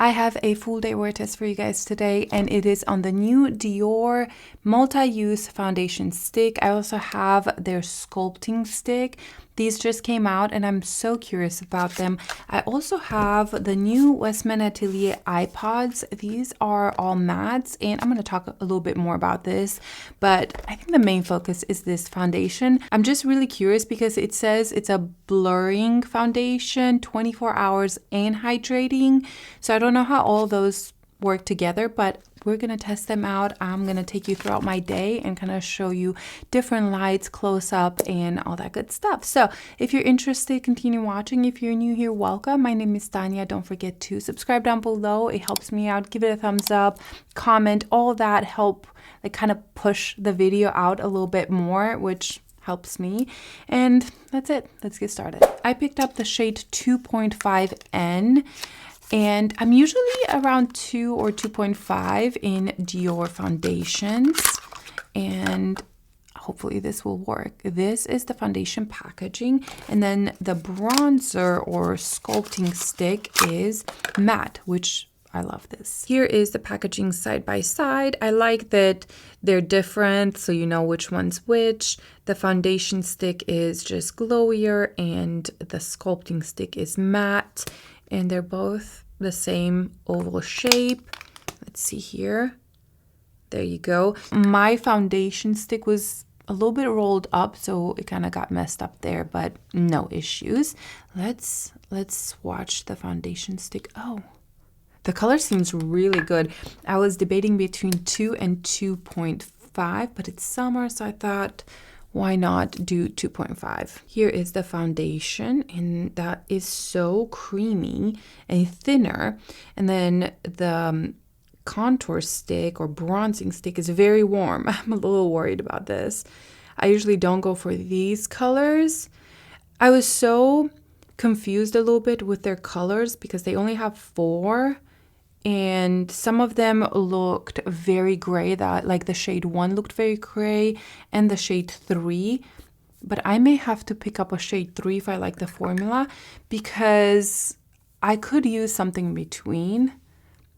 I have a full day wear test for you guys today, and it is on the new Dior multi-use foundation stick. I also have their sculpting stick. These just came out and I'm so curious about them. I also have the new WESTMAN Atelier iPods. These are all mattes, and I'm going to talk a little bit more about this, but I think the main focus is this foundation. I'm just really curious because it says it's a blurring foundation, 24 hours and hydrating. So I don't know how all those work together, but we're gonna test them out. I'm gonna take you throughout my day and kind of show you different lights, close up, and all that good stuff. So if you're interested, continue watching. If you're new here, welcome. My name is Tanya. Don't forget to subscribe down below. It helps me out. Give it a thumbs up, comment, all that help like kind of push the video out a little bit more, which helps me. And that's it. Let's get started. I picked up the shade 2.5N. And I'm usually around 2 or 2.5 in Dior foundations, and hopefully this will work. This is the foundation packaging, and then the bronzer or sculpting stick is matte, which I love this. Here is the packaging side by side. I like that they're different, so you know which one's which. The foundation stick is just glowier, and the sculpting stick is matte. And they're both the same oval shape. Let's see here. There you go. My foundation stick was a little bit rolled up, so it kind of got messed up there, but no issues. Let's swatch the foundation stick. Oh, the color seems really good. I was debating between 2 and 2.5, but it's summer, so I thought, why not do 2.5? Here is the foundation, and that is so creamy and thinner. And then the contour stick or bronzing stick is very warm. I'm a little worried about this. I usually don't go for these colors. I was so confused a little bit with their colors because they only have 4. And some of them looked very gray, that like the shade 1 looked very gray and the shade 3. But I may have to pick up a shade 3 if I like the formula, because I could use something in between.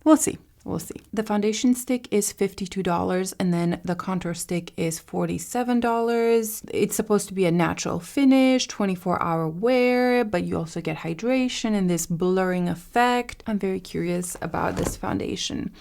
We'll see. We'll see. The foundation stick is $52, and then the contour stick is $47. It's supposed to be a natural finish, 24-hour wear, but you also get hydration and this blurring effect. I'm very curious about this foundation.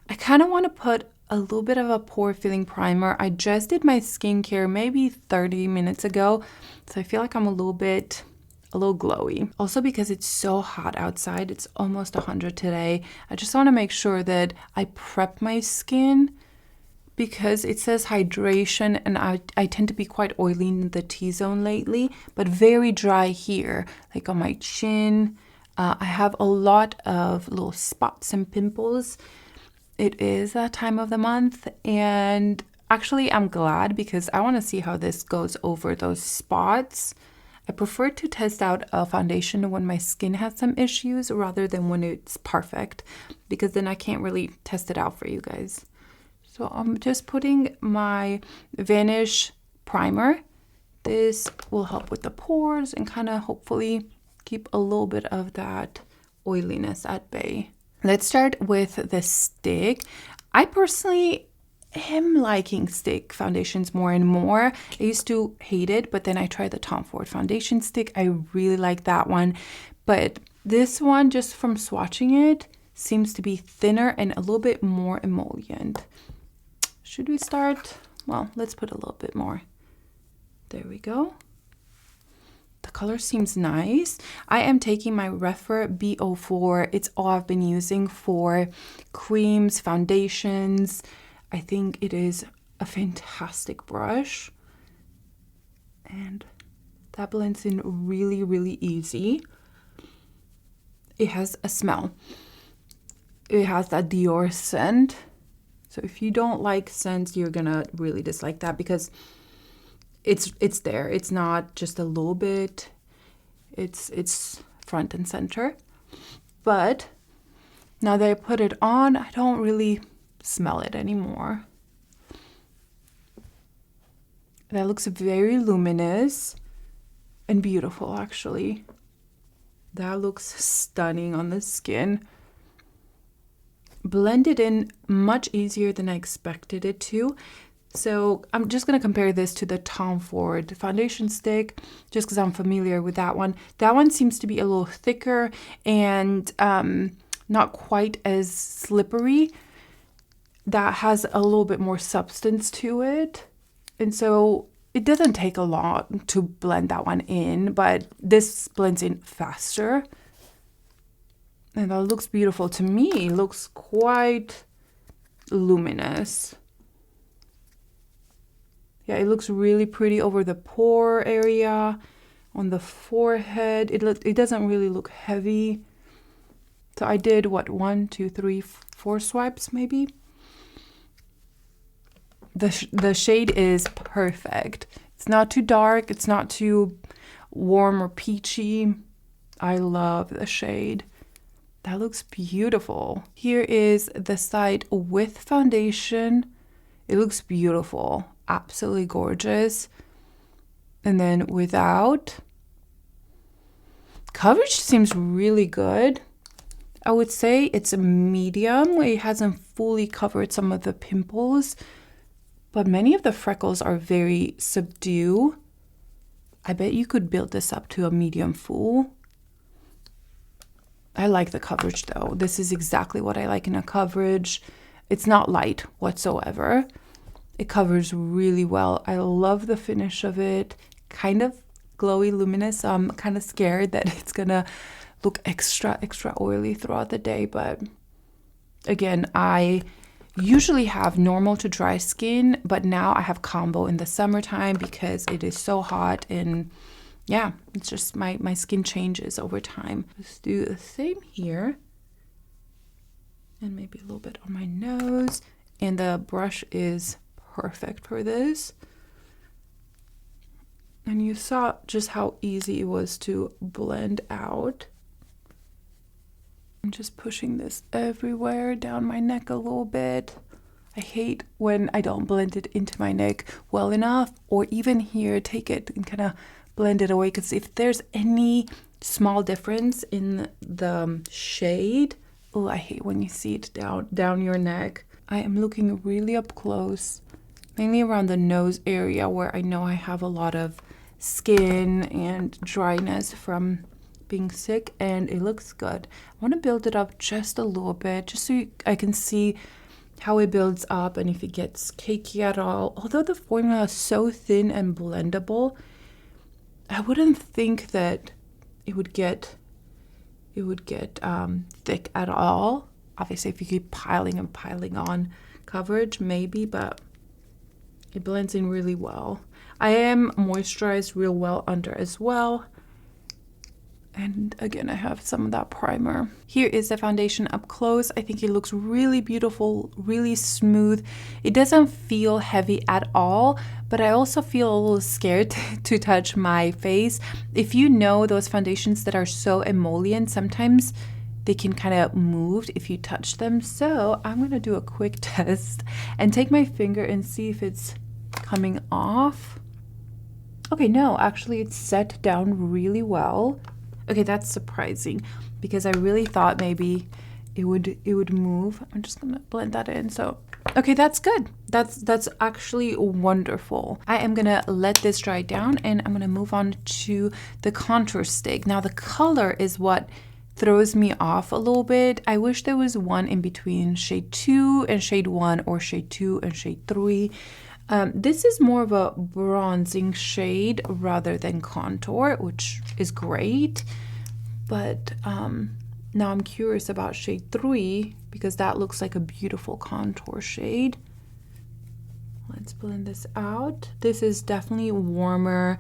I kind of want to put a little bit of a pore filling primer. I just did my skincare maybe 30 minutes ago, so I feel like I'm a little glowy. Also because it's so hot outside, it's almost 100 today. I just want to make sure that I prep my skin because it says hydration, and I tend to be quite oily in the T-zone lately, but very dry here, like on my chin. I have a lot of little spots and pimples. It is that time of the month, and actually I'm glad because I want to see how this goes over those spots. I prefer to test out a foundation when my skin has some issues rather than when it's perfect, because then I can't really test it out for you guys. So I'm just putting my Vanish primer. This will help with the pores and kind of hopefully keep a little bit of that oiliness at bay. Let's start with the stick. I personally am liking stick foundations more and more. I used to hate it, but then I tried the Tom Ford foundation stick. I really like that one, but this one, just from swatching it, seems to be thinner and a little bit more emollient. Should we start? Well, let's put a little bit more. There we go. The color seems nice. I am taking my Rephr B04. It's all I've been using for creams, foundations. I think it is a fantastic brush, and that blends in really, really easy. It has a smell. It has that Dior scent. So if you don't like scents, you're gonna really dislike that because it's there. It's not just a little bit. It's front and center. But now that I put it on, I don't really smell it anymore. That looks very luminous and beautiful, actually. That looks stunning on the skin. blended in much easier than I expected it to. So I'm just going to compare this to the Tom Ford foundation stick, just because I'm familiar with that one. That one seems to be a little thicker and not quite as slippery. That has a little bit more substance to it. And so it doesn't take a lot to blend that one in, but this blends in faster. And that looks beautiful to me. It looks quite luminous. Yeah, it looks really pretty over the pore area, on the forehead. It doesn't really look heavy. So I did, what, 1, 2, 3, 4 swipes maybe? The shade is perfect. It's not too dark. It's not too warm or peachy. I love the shade. That looks beautiful. Here is the side with foundation. It looks beautiful. Absolutely gorgeous. And then without, coverage seems really good. I would say it's a medium. It hasn't fully covered some of the pimples, but many of the freckles are very subdued. I bet you could build this up to a medium full. I like the coverage though. This is exactly what I like in a coverage. It's not light whatsoever. It covers really well. I love the finish of it. Kind of glowy, luminous. So I'm kind of scared that it's gonna look extra oily throughout the day. But again, I usually have normal to dry skin, but now I have combo in the summertime because it is so hot, and yeah, it's just my skin changes over time. Let's do the same here. And maybe a little bit on my nose. And the brush is perfect for this. And you saw just how easy it was to blend out. I'm just pushing this everywhere, down my neck a little bit. I hate when I don't blend it into my neck well enough, or even here, take it and kind of blend it away, because if there's any small difference in the shade, oh, I hate when you see it down your neck. I am looking really up close, mainly around the nose area where I know I have a lot of skin and dryness from being sick, and it looks good. I want to build it up just a little bit, just so I can see how it builds up and if it gets cakey at all. Although the formula is so thin and blendable, I wouldn't think that it would get thick at all. Obviously, if you keep piling and piling on coverage, maybe, but it blends in really well. I am moisturized real well under as well. And again, I have some of that primer. Here is the foundation up close. I think it looks really beautiful, really smooth. It doesn't feel heavy at all, but I also feel a little scared to touch my face. If you know those foundations that are so emollient, sometimes they can kind of move if you touch them. So I'm gonna do a quick test and take my finger and see if it's coming off. Okay, no, actually it's set down really well. Okay, that's surprising because I really thought maybe it would move. I'm just gonna blend that in. So, okay, that's good. That's actually wonderful. I am gonna let this dry down and I'm gonna move on to the contour stick. Now the color is what throws me off a little bit. I wish there was one in between shade 2 and shade 1, or shade 2 and shade 3. This is more of a bronzing shade rather than contour, which is great. But now I'm curious about shade 3 because that looks like a beautiful contour shade. Let's blend this out. This is definitely warmer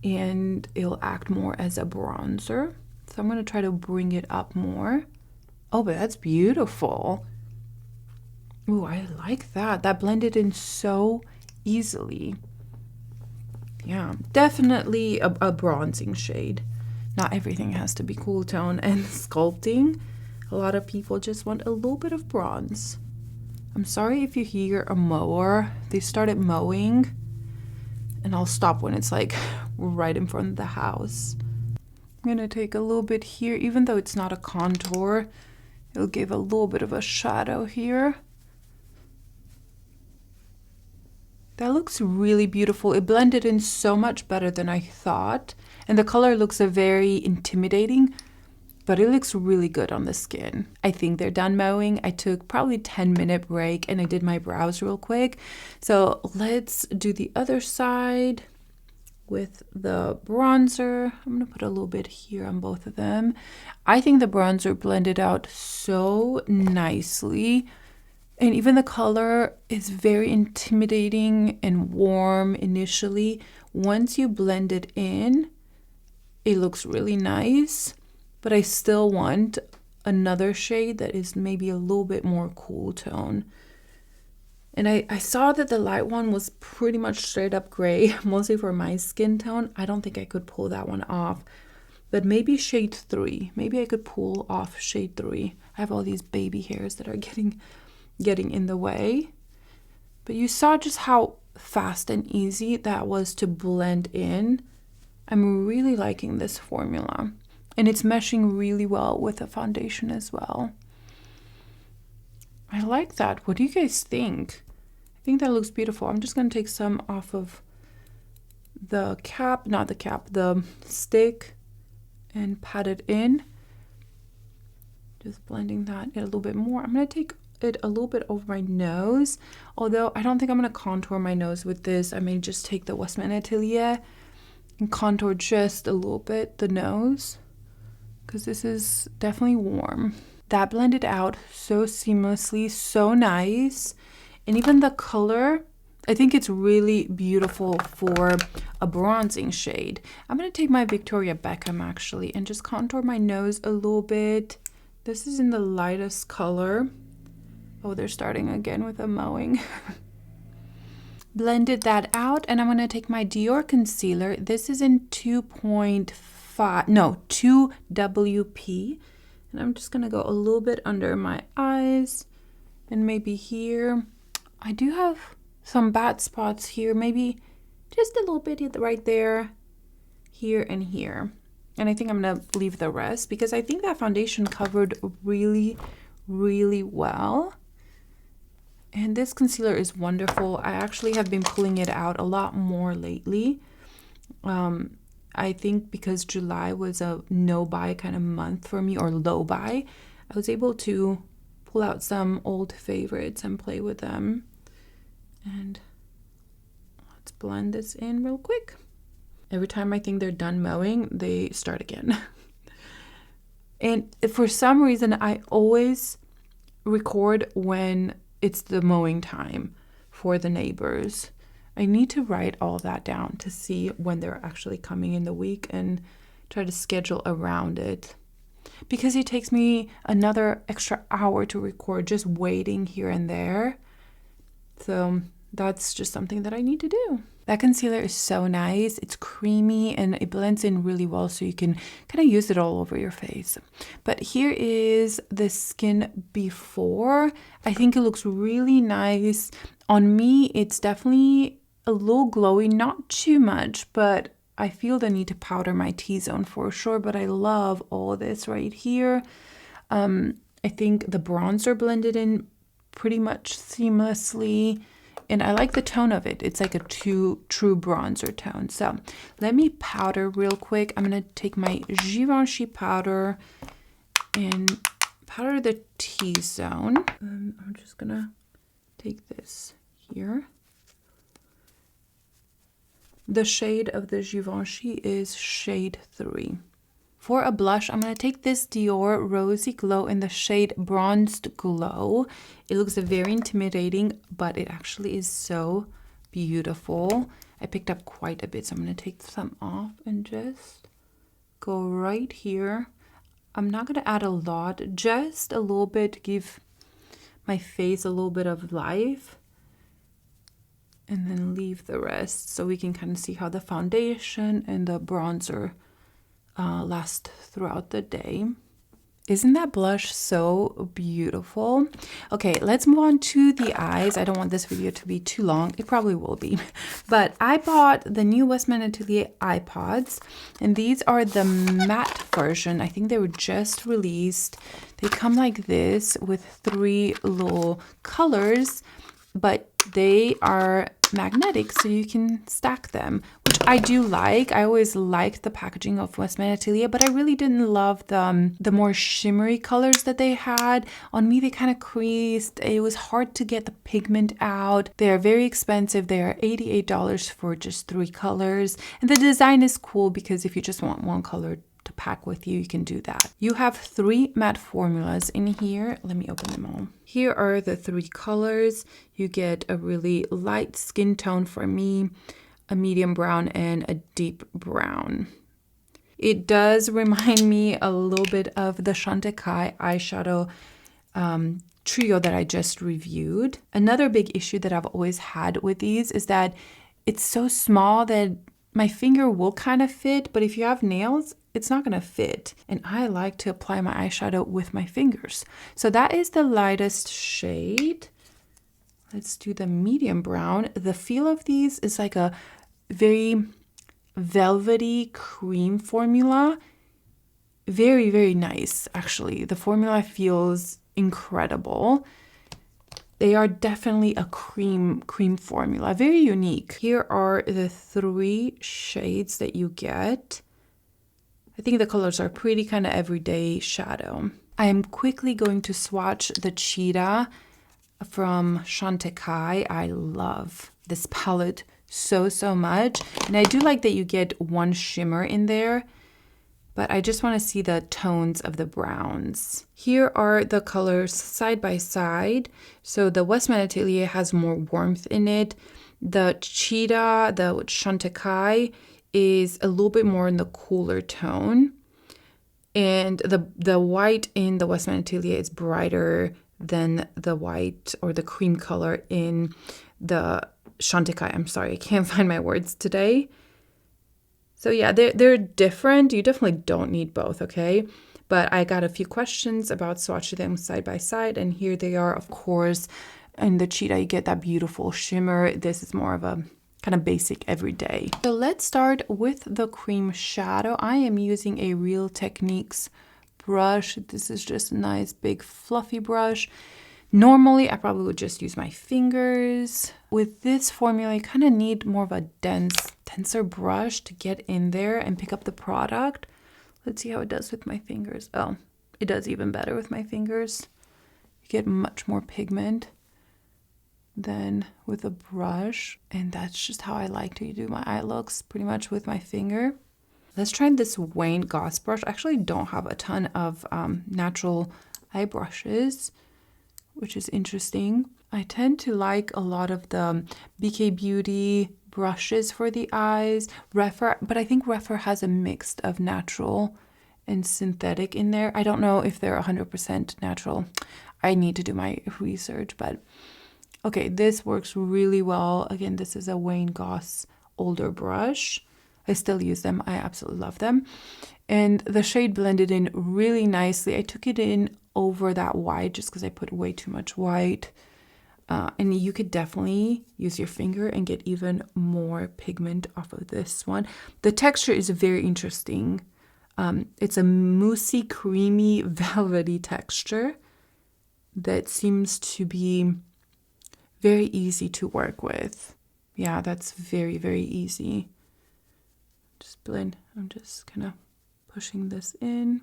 and it'll act more as a bronzer. So I'm going to try to bring it up more. Oh, but that's beautiful. Ooh, I like that. That blended in so easily. Yeah, definitely a bronzing shade. Not everything has to be cool tone and sculpting. A lot of people just want a little bit of bronze. I'm sorry if you hear a mower. They started mowing, and I'll stop when it's like right in front of the house. I'm gonna take a little bit here, even though it's not a contour. It'll give a little bit of a shadow here. That looks really beautiful. It blended in so much better than I thought. And the color looks very intimidating, but it looks really good on the skin. I think they're done mowing. I took probably 10-minute break and I did my brows real quick. So let's do the other side with the bronzer. I'm gonna put a little bit here on both of them. I think the bronzer blended out so nicely. And even the color is very intimidating and warm initially. Once you blend it in, it looks really nice. But I still want another shade that is maybe a little bit more cool tone. And I saw that the light one was pretty much straight up gray, mostly for my skin tone. I don't think I could pull that one off. But maybe shade 3. Maybe I could pull off shade 3. I have all these baby hairs that are getting in the way. But you saw just how fast and easy that was to blend in. I'm really liking this formula. And it's meshing really well with the foundation as well. I like that. What do you guys think? I think that looks beautiful. I'm just going to take some off of the cap, not the cap, the stick, and pat it in. Just blending that in a little bit more. I'm going to take it a little bit over my nose, although I don't think I'm going to contour my nose with this. I may just take the WESTMAN Atelier and contour just a little bit the nose, because this is definitely warm. That blended out so seamlessly, so nice. And even the color, I think it's really beautiful for a bronzing shade. I'm going to take my Victoria Beckham actually and just contour my nose a little bit. This is in the lightest color. Oh, they're starting again with a mowing. Blended that out, and I'm going to take my Dior concealer. This is in 2WP. And I'm just going to go a little bit under my eyes and maybe here. I do have some bad spots here, maybe just a little bit right there, here and here. And I think I'm going to leave the rest because I think that foundation covered really, really well. And this concealer is wonderful. I actually have been pulling it out a lot more lately. I think because July was a no-buy kind of month for me, or low-buy, I was able to pull out some old favorites and play with them. And let's blend this in real quick. Every time I think they're done mowing, they start again. And for some reason, I always record when it's the mowing time for the neighbors. I need to write all that down to see when they're actually coming in the week and try to schedule around it. Because it takes me another extra hour to record just waiting here and there. So that's just something that I need to do. That concealer is so nice. It's creamy and it blends in really well, so you can kind of use it all over your face. But here is the skin before. I think it looks really nice. On me, it's definitely a little glowy, not too much, but I feel the need to powder my T-zone for sure. But I love all this right here. I think the bronzer blended in pretty much seamlessly. And I like the tone of it. It's like a true bronzer tone. So let me powder real quick. I'm going to take my Givenchy powder and powder the T-zone. I'm just going to take this here. The shade of the Givenchy is shade 3. For a blush, I'm going to take this Dior Rosy Glow in the shade Bronzed Glow. It looks very intimidating, but it actually is so beautiful. I picked up quite a bit, so I'm going to take some off and just go right here. I'm not going to add a lot, just a little bit to give my face a little bit of life. And then leave the rest so we can kind of see how the foundation and the bronzer last throughout the day. Isn't that blush so beautiful? Okay, let's move on to the eyes. I don't want this video to be too long. It probably will be. But I bought the new WESTMAN Atelier iPods, and these are the matte version. I think they were just released. They come like this with 3 little colors, but they are magnetic, so you can stack them, which I do like. I always liked the packaging of WESTMAN Atelier, but I really didn't love the more shimmery colors that they had. On me, they kind of creased. It was hard to get the pigment out. They are very expensive. They are $88 for just 3 colors. And the design is cool because if you just want one color to pack with you, you can do that. You have 3 matte formulas in here. Let me open them all. Here are the 3 colors. You get a really light skin tone for me, a medium brown, and a deep brown. It does remind me a little bit of the Chantecaille eyeshadow trio that I just reviewed. Another big issue that I've always had with these is that it's so small that my finger will kind of fit, but if you have nails, it's not going to fit. And I like to apply my eyeshadow with my fingers. So that is the lightest shade. Let's do the medium brown. The feel of these is like a very velvety cream formula. Very, very nice, actually. The formula feels incredible. They are definitely a cream formula, very unique. Here are the 3 shades that you get. I think the colors are pretty kind of everyday shadow. I am quickly going to swatch the Cheetah from Chantecaille. I love this palette so much. And I do like that you get 1 shimmer in there, but I just want to see the tones of the browns. Here are the colors side by side. So the WESTMAN Atelier has more warmth in it. The Cheetah, the Chantecaille, is a little bit more in the cooler tone. And the white in the WESTMAN Atelier is brighter than the white or the cream color in the Chantecaille. I'm sorry, I can't find my words today. So yeah, they're different. You definitely don't need both, okay? But I got a few questions about swatching them side by side, and here they are, of course. In the Cheetah, you get that beautiful shimmer. This is more of a kind of basic everyday. So let's start with the cream shadow. I am using a Real Techniques brush. This is just a nice big fluffy brush. Normally, I probably would just use my fingers. With this formula, you kind of need more of a denser brush to get in there and pick up the product. Let's see how it does with my fingers. Oh, it does even better with my fingers. You get much more pigment than with a brush. And that's just how I like to do my eye looks, pretty much with my finger. Let's try this Wayne Goss brush. I actually don't have a ton of natural eye brushes, which is interesting. I tend to like a lot of the BK Beauty brushes for the eyes. Rephr, but I think Rephr has a mix of natural and synthetic in there. I don't know if they're 100% natural. I need to do my research, but okay, this works really well. Again, this is a Wayne Goss older brush. I still use them. I absolutely love them. And the shade blended in really nicely. I took it in over that white just because I put way too much white. And you could definitely use your finger and get even more pigment off of this one. The texture is very interesting. It's a moussey, creamy, velvety texture that seems to be very easy to work with. Yeah, that's very, very easy. Just blend. I'm just kind of pushing this in.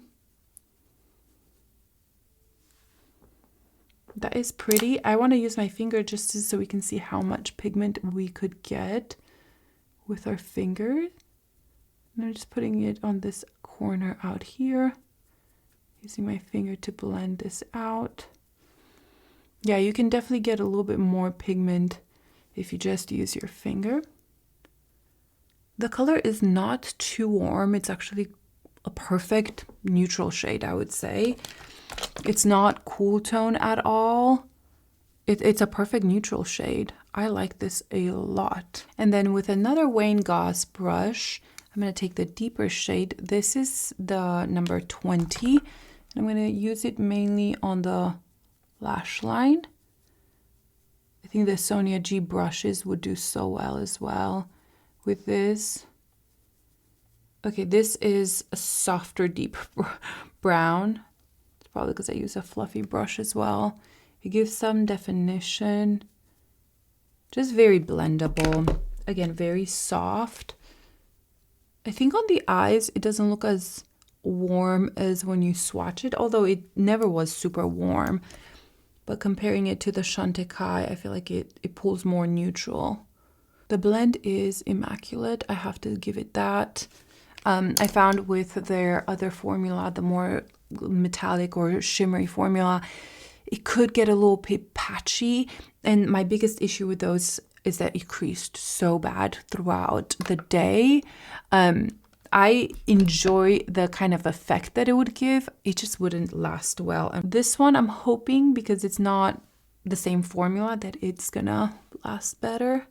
That is pretty. I want to use my finger just so we can see how much pigment we could get with our finger. And I'm just putting it on this corner out here, using my finger to blend this out. Yeah, you can definitely get a little bit more pigment if you just use your finger. The color is not too warm. It's actually a perfect neutral shade, I would say. It's not cool tone at all. It's a perfect neutral shade. I like this a lot. And then with another Wayne Goss brush, I'm going to take the deeper shade. This is the number 20. I'm going to use it mainly on the lash line. I think the Sonia G brushes would do so well as well with this. Okay, this is a softer, deep brown. It's probably because I use a fluffy brush as well. It gives some definition. Just very blendable. Again, very soft. I think on the eyes, it doesn't look as warm as when you swatch it, although it never was super warm. But comparing it to the Chantecaille, I feel like it pulls more neutral. The blend is immaculate. I have to give it that. I found with their other formula, the more metallic or shimmery formula, it could get a little bit patchy. And my biggest issue with those is that it creased so bad throughout the day. I enjoy the kind of effect that it would give. It just wouldn't last well. And this one, I'm hoping, because it's not the same formula, that it's gonna last better.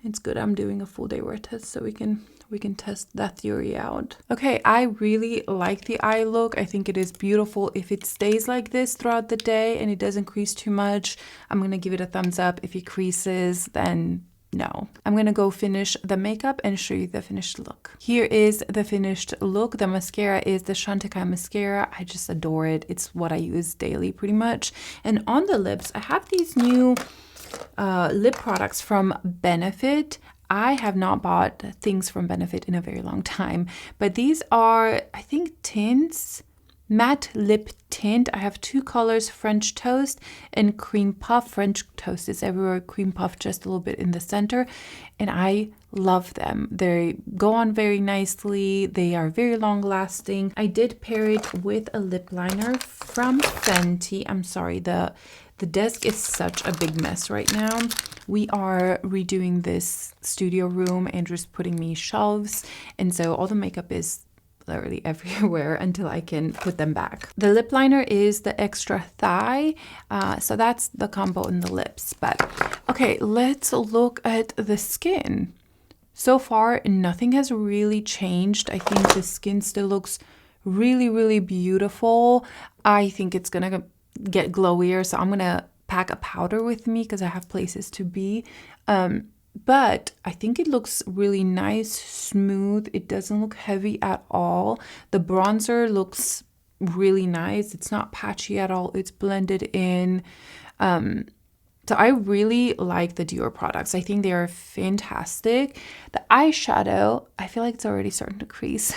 It's good I'm doing a full day wear test so we can test that theory out. Okay, I really like the eye look. I think it is beautiful. If it stays like this throughout the day and it doesn't crease too much, I'm gonna give it a thumbs up. If it creases, then no. I'm gonna go finish the makeup and show you the finished look. Here is the finished look. The mascara is the Chantecaille mascara. I just adore it. It's what I use daily pretty much. And on the lips, I have these new lip products from Benefit. I have not bought things from Benefit in a very long time, but these are, I think, tints, matte lip tint. I have two colors, French Toast and Cream Puff. French Toast is everywhere, Cream Puff just a little bit in the center, and I love them. They go on very nicely. They are very long lasting. I did pair it with a lip liner from Fenty. I'm sorry, the desk is such a big mess right now. We are redoing this studio room. Andrew's putting me shelves, and so all the makeup is literally everywhere until I can put them back. The lip liner is the Extra Thigh, so that's the combo in the lips. But okay, let's look at the skin. So far, nothing has really changed. I think the skin still looks really, really beautiful. I think it's gonna get glowier, so I'm gonna pack a powder with me because I have places to be. But I think it looks really nice, smooth. It doesn't look heavy at all. The bronzer looks really nice. It's not patchy at all. It's blended in. So I really like the Dior products. I think they are fantastic. The eyeshadow, I feel like it's already starting to crease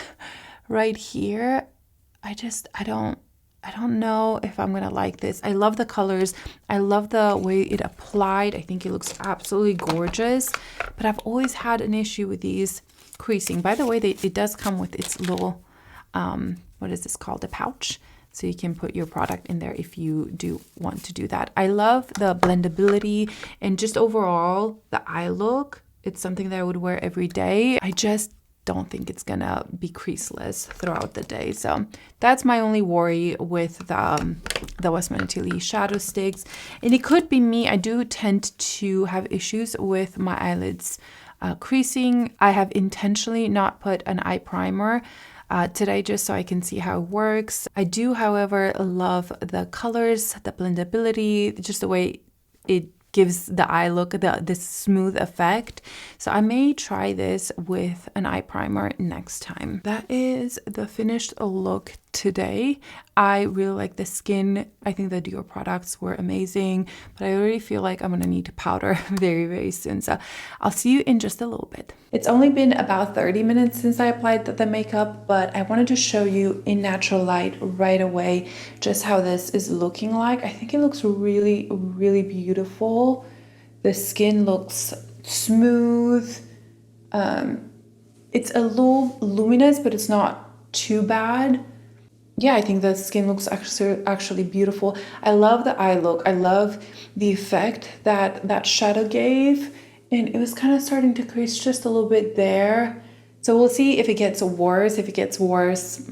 right here. I don't know if I'm gonna like this. I love the colors. I love the way it applied. I think it looks absolutely gorgeous, but I've always had an issue with these creasing. By the way, it does come with its little, what is this called? A pouch. So you can put your product in there if you do want to do that. I love the blendability and just overall the eye look. It's something that I would wear every day. I just don't think it's gonna be creaseless throughout the day. So that's my only worry with the WESTMAN Atelier shadow sticks. And it could be me. I do tend to have issues with my eyelids creasing. I have intentionally not put an eye primer today just so I can see how it works. I do, however, love the colors, the blendability, just the way it gives the eye look this smooth effect. So I may try this with an eye primer next time. That is the finished look today. I really like the skin. I think the Dior products were amazing, but I already feel like I'm gonna need to powder very, very soon. So I'll see you in just a little bit. It's only been about 30 minutes since I applied the makeup, but I wanted to show you in natural light right away just how this is looking like. I think it looks really, really beautiful. The skin looks smooth. It's a little luminous, but it's not too bad. Yeah, I think the skin looks actually beautiful. I love the eye look. I love the effect that shadow gave. And it was kind of starting to crease just a little bit there. So we'll see if it gets worse. If it gets worse,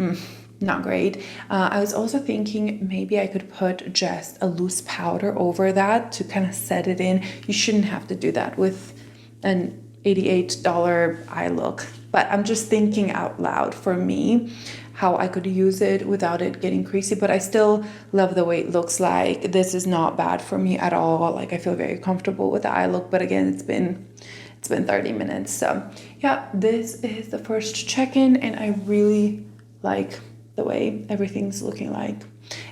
not great. I was also thinking maybe I could put just a loose powder over that to kind of set it in. You shouldn't have to do that with an $88 eye look. But I'm just thinking out loud for me. how I could use it without it getting creasy, but I still love the way it looks like. This is not bad for me at all. Like, I feel very comfortable with the eye look, but again, it's been 30 minutes. So yeah, this is the first check-in, and I really like the way everything's looking like.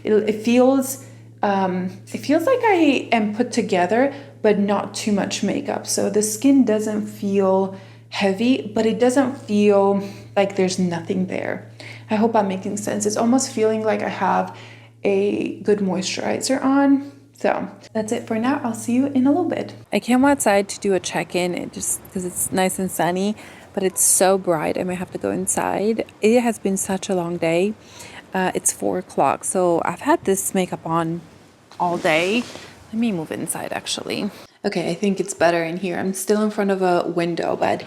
It feels like I am put together, but not too much makeup. So the skin doesn't feel heavy, but it doesn't feel like there's nothing there. I hope I'm making sense. It's almost feeling like I have a good moisturizer on. So that's it for now. I'll see you in a little bit. I came outside to do a check-in just because it's nice and sunny, but it's so bright I might have to go inside. It has been such a long day. It's 4 o'clock, so I've had this makeup on all day. Let me move inside actually. Okay, I think it's better in here. I'm still in front of a window, but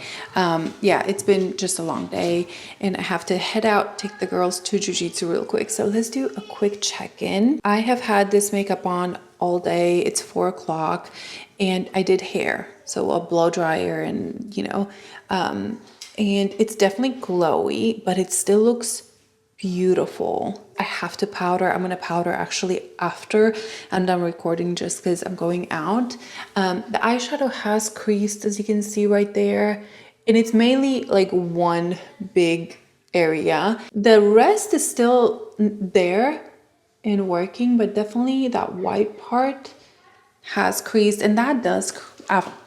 yeah, it's been just a long day and I have to head out, take the girls to jiu-jitsu real quick. So let's do a quick check-in. I have had this makeup on all day. It's 4 o'clock and I did hair. So a blow dryer and, you know, and it's definitely glowy, but it still looks beautiful. I have to powder. I'm gonna powder actually after I'm done recording just because I'm going out. The eyeshadow has creased, as you can see right there, and it's mainly like one big area. The rest is still there and working, but definitely that white part has creased, and that does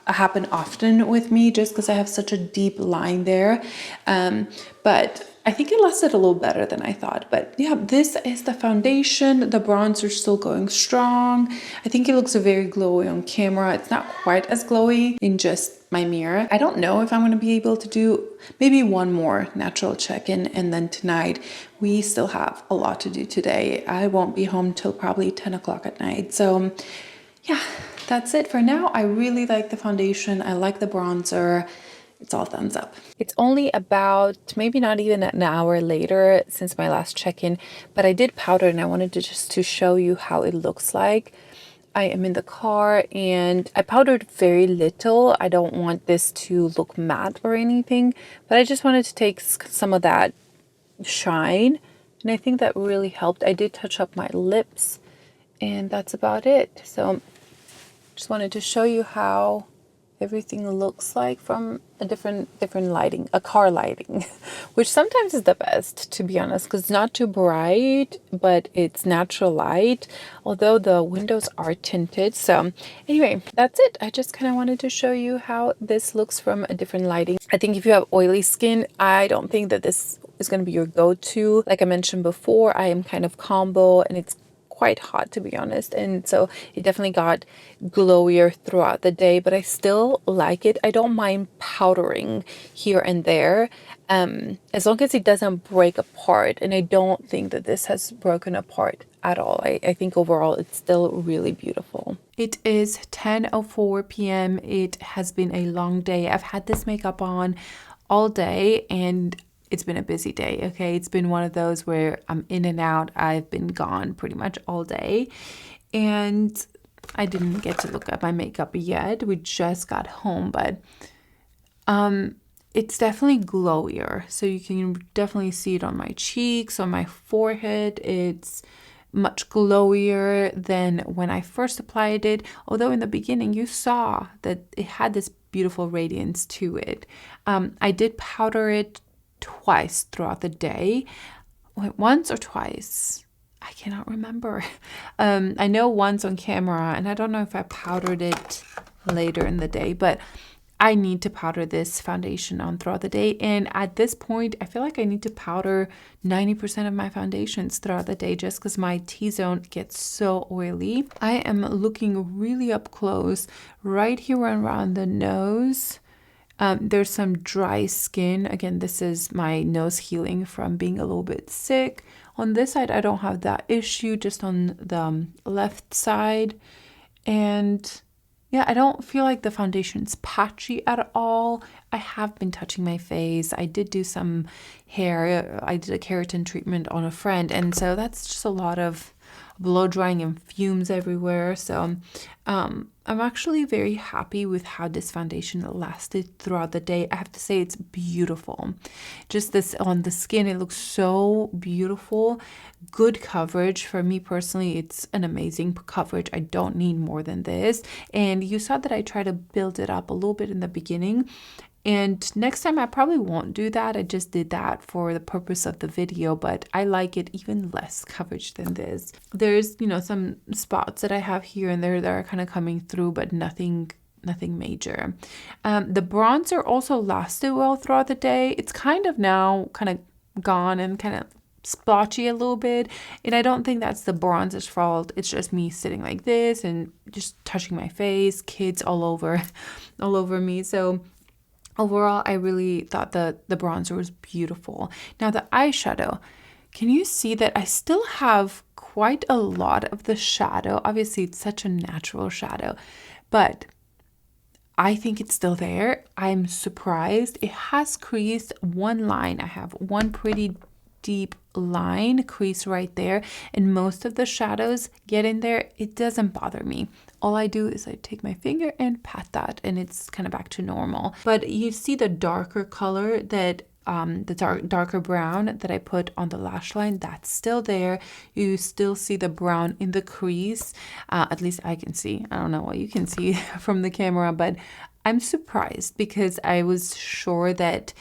happen often with me just because I have such a deep line there. But I think it lasted a little better than I thought. But yeah, this is the foundation. The bronzer is still going strong. I think it looks very glowy on camera. It's not quite as glowy in just my mirror. I don't know if I'm going to be able to do maybe one more natural check-in, and then tonight we still have a lot to do today. I won't be home till probably 10 o'clock at night. So yeah, that's it for now. I really like the foundation. I like the bronzer. It's all thumbs up. It's only about maybe not even an hour later since my last check-in, but I did powder and I wanted to just to show you how it looks like. I am in the car and I powdered very little. I don't want this to look matte or anything, but I just wanted to take some of that shine, and I think that really helped. I did touch up my lips and that's about it. So just wanted to show you how everything looks like from a different lighting, a car lighting, which sometimes is the best, to be honest, because it's not too bright, but it's natural light, although the windows are tinted. So anyway, that's it. I just kind of wanted to show you how this looks from a different lighting. I think if you have oily skin, I don't think that this is going to be your go-to. Like I mentioned before, I am kind of combo and it's quite hot, to be honest, and so it definitely got glowier throughout the day, but I still like it. I don't mind powdering here and there, as long as it doesn't break apart, and I don't think that this has broken apart at all. I think overall it's still really beautiful. It is 10:04 p.m. It has been a long day. I've had this makeup on all day and it's been a busy day, okay? It's been one of those where I'm in and out. I've been gone pretty much all day. And I didn't get to look at my makeup yet. We just got home, but it's definitely glowier. So you can definitely see it on my cheeks, on my forehead. It's much glowier than when I first applied it. Although in the beginning you saw that it had this beautiful radiance to it. I did powder it twice throughout the day. Wait, once or twice? I cannot remember. I know once on camera, and I don't know if I powdered it later in the day, but I need to powder this foundation on throughout the day. And at this point, I feel like I need to powder 90% of my foundations throughout the day just because my T-zone gets so oily. I am looking really up close right here around the nose. There's some dry skin. Again, this is my nose healing from being a little bit sick. On this side, I don't have that issue, just on the left side. And yeah, I don't feel like the foundation's patchy at all. I have been touching my face. I did do some hair. I did a keratin treatment on a friend. And so that's just a lot of blow drying and fumes everywhere. So I'm actually very happy with how this foundation lasted throughout the day. I have to say it's beautiful. Just this on the skin, it looks so beautiful. Good coverage. For me personally, it's an amazing coverage. I don't need more than this. And you saw that I tried to build it up a little bit in the beginning. And next time I probably won't do that. I just did that for the purpose of the video, but I like it even less coverage than this. There's, you know, some spots that I have here and there that are kind of coming through, but nothing major. The bronzer also lasted well throughout the day. It's kind of now kind of gone and kind of splotchy a little bit, and I don't think that's the bronzer's fault. It's just me sitting like this and just touching my face, kids all over me. So overall, I really thought the bronzer was beautiful. Now the eyeshadow, can you see that I still have quite a lot of the shadow? Obviously, it's such a natural shadow, but I think it's still there. I'm surprised. It has creased one line. I have one pretty deep line crease right there, and most of the shadows get in there. It doesn't bother me. All I do is I take my finger and pat that, and it's kind of back to normal. But you see the darker color that the darker brown that I put on the lash line, that's still there. You still see the brown in the crease. At least I can see. I don't know what you can see from the camera, but I'm surprised because I was sure that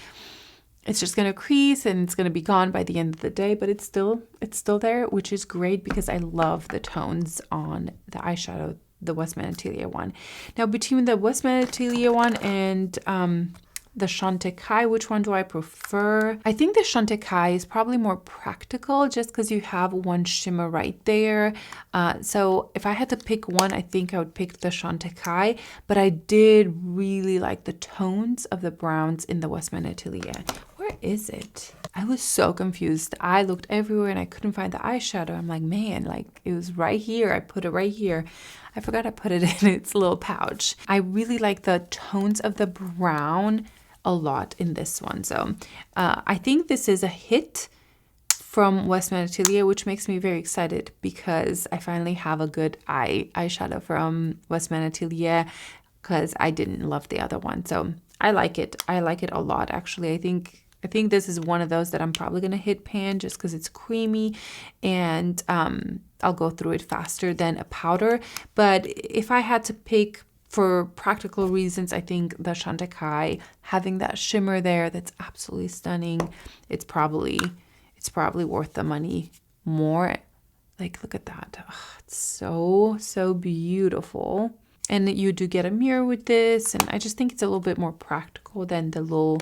it's just going to crease and it's going to be gone by the end of the day, but it's still there, which is great because I love the tones on the eyeshadow, the WESTMAN Atelier one. Now, between the WESTMAN Atelier one and the Chantecaille, which one do I prefer? I think the Chantecaille is probably more practical just because you have one shimmer right there. So if I had to pick one, I think I would pick the Chantecaille, but I did really like the tones of the browns in the WESTMAN Atelier. Where is it? I was so confused. I looked everywhere and I couldn't find the eyeshadow. I'm like, man, like it was right here. I put it right here. I forgot I put it in its little pouch. I really like the tones of the brown a lot in this one. So I think this is a hit from WESTMAN Atelier, which makes me very excited because I finally have a good eyeshadow from WESTMAN Atelier because I didn't love the other one. So I like it. I like it a lot, actually. I think this is one of those that I'm probably going to hit pan just because it's creamy and I'll go through it faster than a powder. But if I had to pick for practical reasons, I think the Chantecaille, having that shimmer there, that's absolutely stunning. It's probably worth the money more. Like, look at that. Oh, it's so beautiful. And you do get a mirror with this, and I just think it's a little bit more practical than the little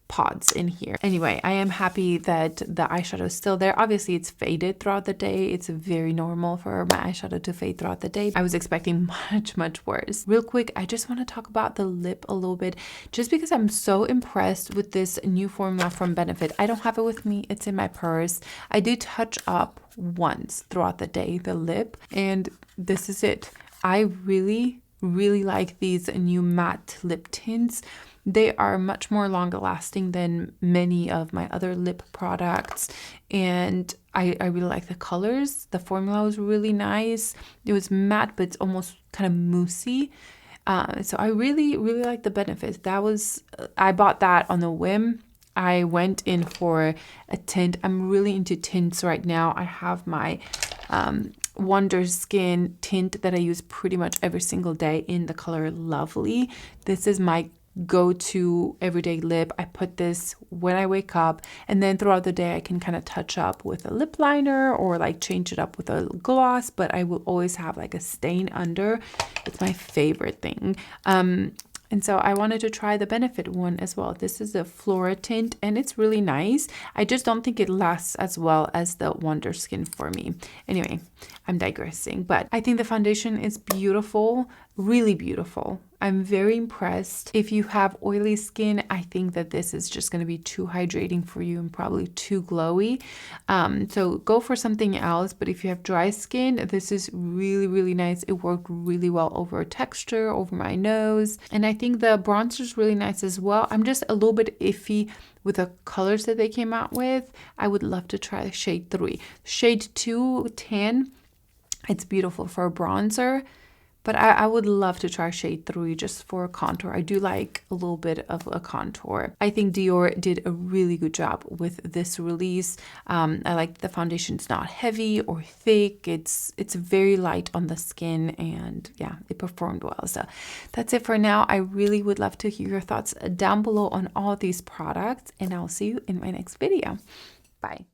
pods in here. Anyway, I am happy that the eyeshadow is still there. Obviously, it's faded throughout the day. It's very normal for my eyeshadow to fade throughout the day. I was expecting much worse. Real quick, I just want to talk about the lip a little bit, just because I'm so impressed with this new formula from Benefit. I don't have it with me. It's in my purse. I do touch up once throughout the day, the lip, and this is it. I really like these new matte lip tints. They are much more longer lasting than many of my other lip products, and I really like the colors. The formula was really nice. It was matte, but it's almost kind of moussey. So I really like the Benefit. I bought that on a whim. I went in for a tint. I'm really into tints right now. I have my Wonder Skin tint that I use pretty much every single day in the color Lovely. This is my go-to everyday lip. I put this when I wake up, and then throughout the day I can kind of touch up with a lip liner or like change it up with a gloss, but I will always have like a stain under. It's my favorite thing. And so I wanted to try the Benefit one as well. This is a Flora tint, and it's really nice. I just don't think it lasts as well as the Wonder Skin for me. Anyway, I'm digressing, but I think the foundation is beautiful, really beautiful. I'm very impressed. If you have oily skin, I think that this is just going to be too hydrating for you and probably too glowy. So go for something else. But if you have dry skin, this is really, really nice. It worked really well over texture, over my nose. And I think the bronzer is really nice as well. I'm just a little bit iffy with the colors that they came out with. I would love to try shade 3. Shade 2, tan. It's beautiful for a bronzer, but I would love to try shade 3 just for a contour. I do like a little bit of a contour. I think Dior did a really good job with this release. I like the foundation's not heavy or thick. It's very light on the skin, and yeah, it performed well. So that's it for now. I really would love to hear your thoughts down below on all these products, and I'll see you in my next video. Bye.